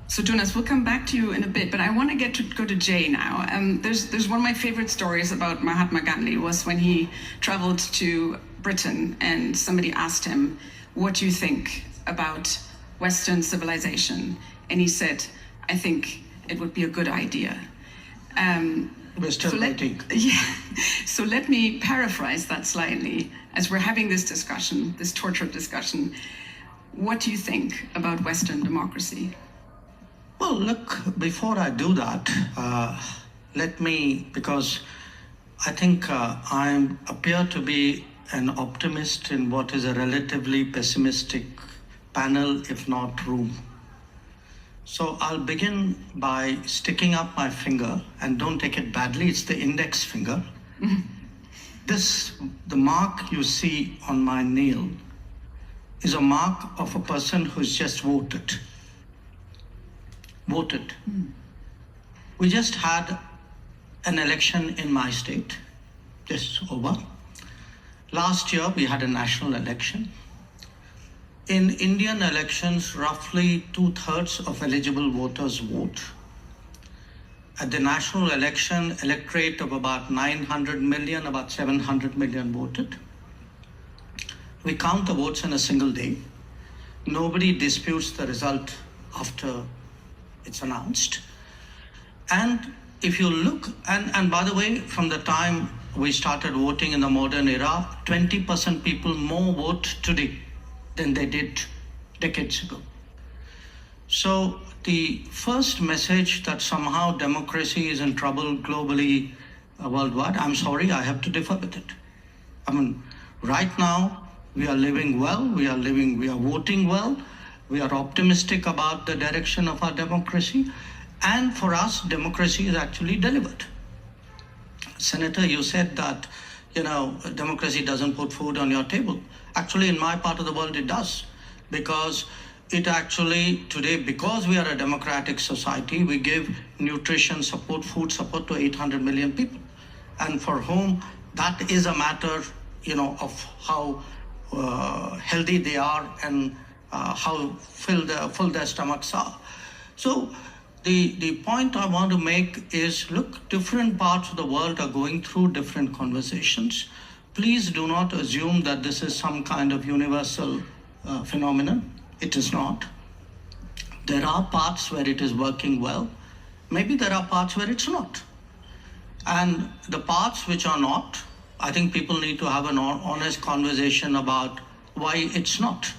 So Jonas, we'll come back to you in a bit, but I want to go to Jay now. There's one of my favorite stories about Mahatma Gandhi was when he traveled to Britain and somebody asked him, what do you think about Western civilization? And he said, I think it would be a good idea. Western writing. Yeah. So let me paraphrase that slightly as we're having this discussion, this tortured discussion. What do you think about Western democracy? Well, look, before I do that, let me, because I think I appear to be an optimist in what is a relatively pessimistic panel, if not room. So I'll begin by sticking up my finger, and don't take it badly, it's the index finger. The mark you see on my nail is a mark of a person who's just voted. We just had an election in my state, just over. Last year, we had a national election. In Indian elections, roughly 2/3 of eligible voters vote. At the national election, electorate of about 900 million, about 700 million voted. We count the votes in a single day. Nobody disputes the result after it's announced. And if you look, and by the way, from the time we started voting in the modern era, 20% people more vote today than they did decades ago. So the first message that somehow democracy is in trouble globally, worldwide, I'm sorry, I have to differ with it. I mean, right now, we are living well, we are voting well, we are optimistic about the direction of our democracy, and for us, democracy is actually delivered. Senator, you said that, democracy doesn't put food on your table. Actually, in my part of the world, it does, because it actually, today, because we are a democratic society, we give nutrition support, food support to 800 million people. And for whom that is a matter, of how healthy they are and how full their stomachs are. So the point I want to make is, look, different parts of the world are going through different conversations. Please do not assume that this is some kind of universal phenomenon. It is not. There are parts where it is working well. Maybe there are parts where it's not. And the parts which are not, I think people need to have an honest conversation about why it's not,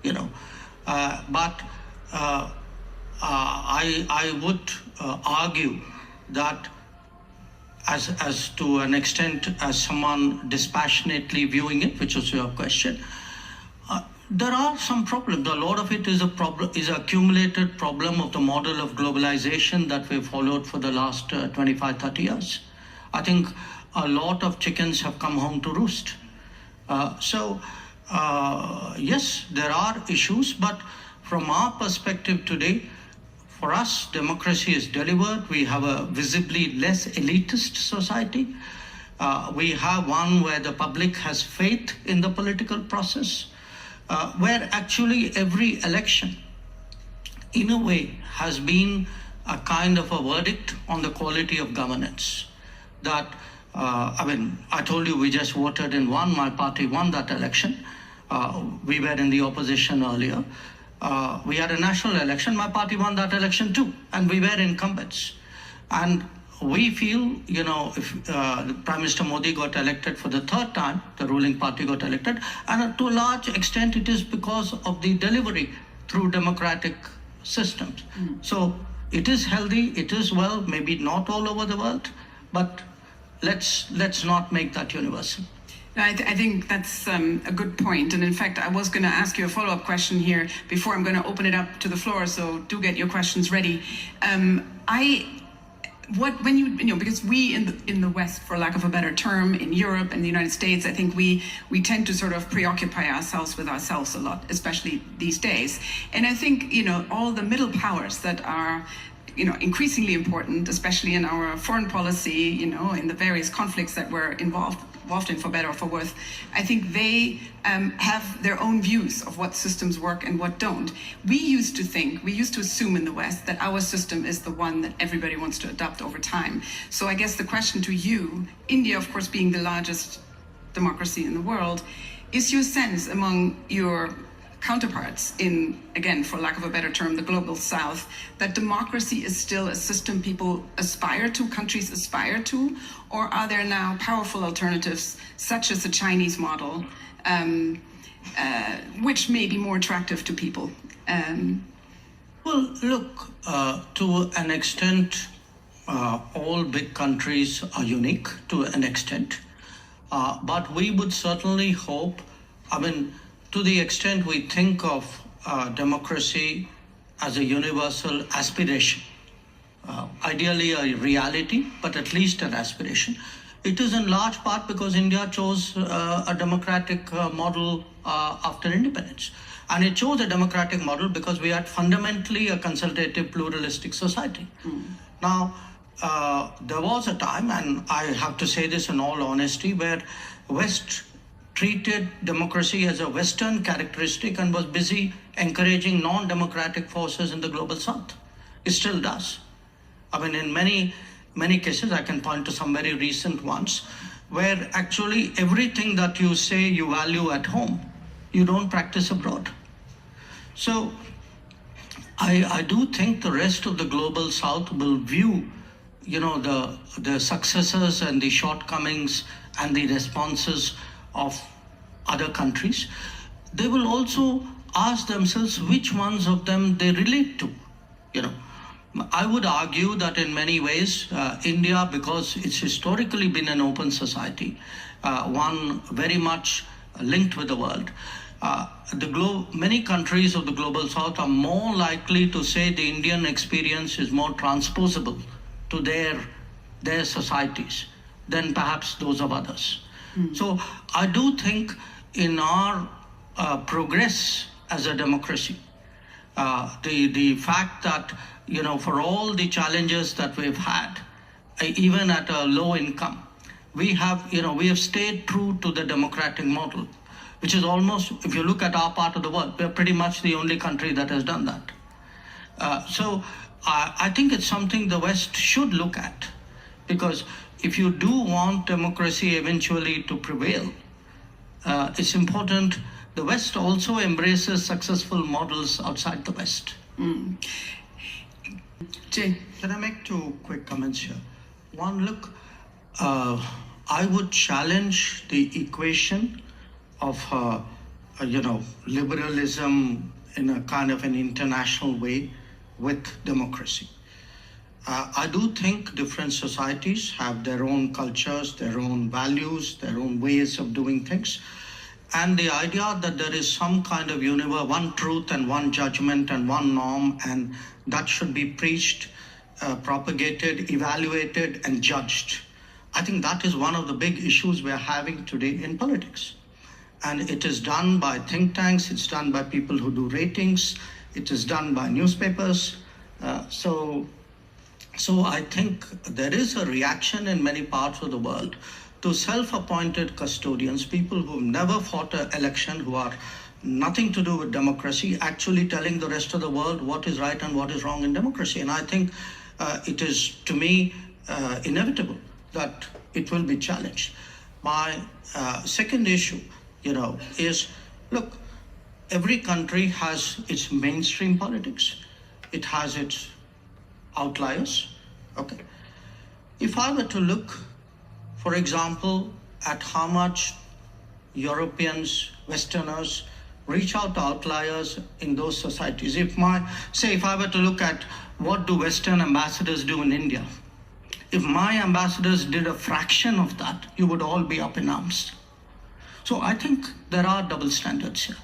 But I would argue that as to an extent, as someone dispassionately viewing it, which was your question, there are some problems. A lot of it is an accumulated problem of the model of globalization that we've followed for the last 25, 30 years. I think a lot of chickens have come home to roost. Yes, there are issues, but from our perspective today, for us, democracy is delivered. We have a visibly less elitist society. We have one where the public has faith in the political process, where actually every election, in a way, has been a kind of a verdict on the quality of governance. That, I told you we just voted in one, my party won that election. We were in the opposition earlier. We had a national election, my party won that election too, and we were incumbents. And we feel, if Prime Minister Modi got elected for the third time, the ruling party got elected, and to a large extent it is because of the delivery through democratic systems. So it is healthy, it is well, maybe not all over the world, but let's not make that universal. I think that's a good point. And in fact, I was going to ask you a follow-up question here before I'm going to open it up to the floor. So do get your questions ready. Because we in the West, for lack of a better term, in Europe and the United States, I think we tend to sort of preoccupy ourselves with ourselves a lot, especially these days. And I think, all the middle powers that are increasingly important, especially in our foreign policy, in the various conflicts that we're involved involved in, for better or for worse, I think they have their own views of what systems work and what don't. We used to assume in the West that our system is the one that everybody wants to adopt over time. So I guess the question to you, India, of course, being the largest democracy in the world, is your sense among your counterparts in, again, for lack of a better term, the global South, that democracy is still a system people aspire to, countries aspire to, or are there now powerful alternatives, such as the Chinese model, which may be more attractive to people? Well, look, to an extent, all big countries are unique to an extent, but we would certainly hope, to the extent we think of democracy as a universal aspiration, ideally a reality, but at least an aspiration. It is in large part because India chose a democratic model after independence. And it chose a democratic model because we had fundamentally a consultative, pluralistic society. Now, there was a time, and I have to say this in all honesty, where West treated democracy as a Western characteristic and was busy encouraging non-democratic forces in the global South. It still does. In many cases, I can point to some very recent ones, where actually everything that you say you value at home, you don't practice abroad. So I do think the rest of the global South will view, the successes and the shortcomings and the responses of other countries. They will also ask themselves which ones of them they relate to. I would argue that in many ways, India, because it's historically been an open society, one very much linked with the world, many countries of the global South are more likely to say the Indian experience is more transposable to their societies than perhaps those of others. So I do think in our progress as a democracy, the fact that, for all the challenges that we've had, even at a low income, we have stayed true to the democratic model, which is almost, if you look at our part of the world, we're pretty much the only country that has done that. So I think it's something the West should look at, because if you do want democracy eventually to prevail, it's important the West also embraces successful models outside the West. Jay. Can I make two quick comments here? One, look, I would challenge the equation of, liberalism in a kind of an international way with democracy. I do think different societies have their own cultures, their own values, their own ways of doing things. And the idea that there is some kind of one truth and one judgment and one norm, and that should be preached, propagated, evaluated, and judged. I think that is one of the big issues we're having today in politics. And it is done by think tanks, it's done by people who do ratings, it is done by newspapers. So I think there is a reaction in many parts of the world to self-appointed custodians, people who've never fought an election, who are nothing to do with democracy, actually telling the rest of the world what is right and what is wrong in democracy. And I think it is, to me, inevitable that it will be challenged. My second issue, is, look, every country has its mainstream politics. It has its outliers. Okay. If I were to look, for example, at how much Europeans, Westerners reach out to outliers in those societies. If I were to look at what do Western ambassadors do in India, if my ambassadors did a fraction of that, you would all be up in arms. So I think there are double standards here.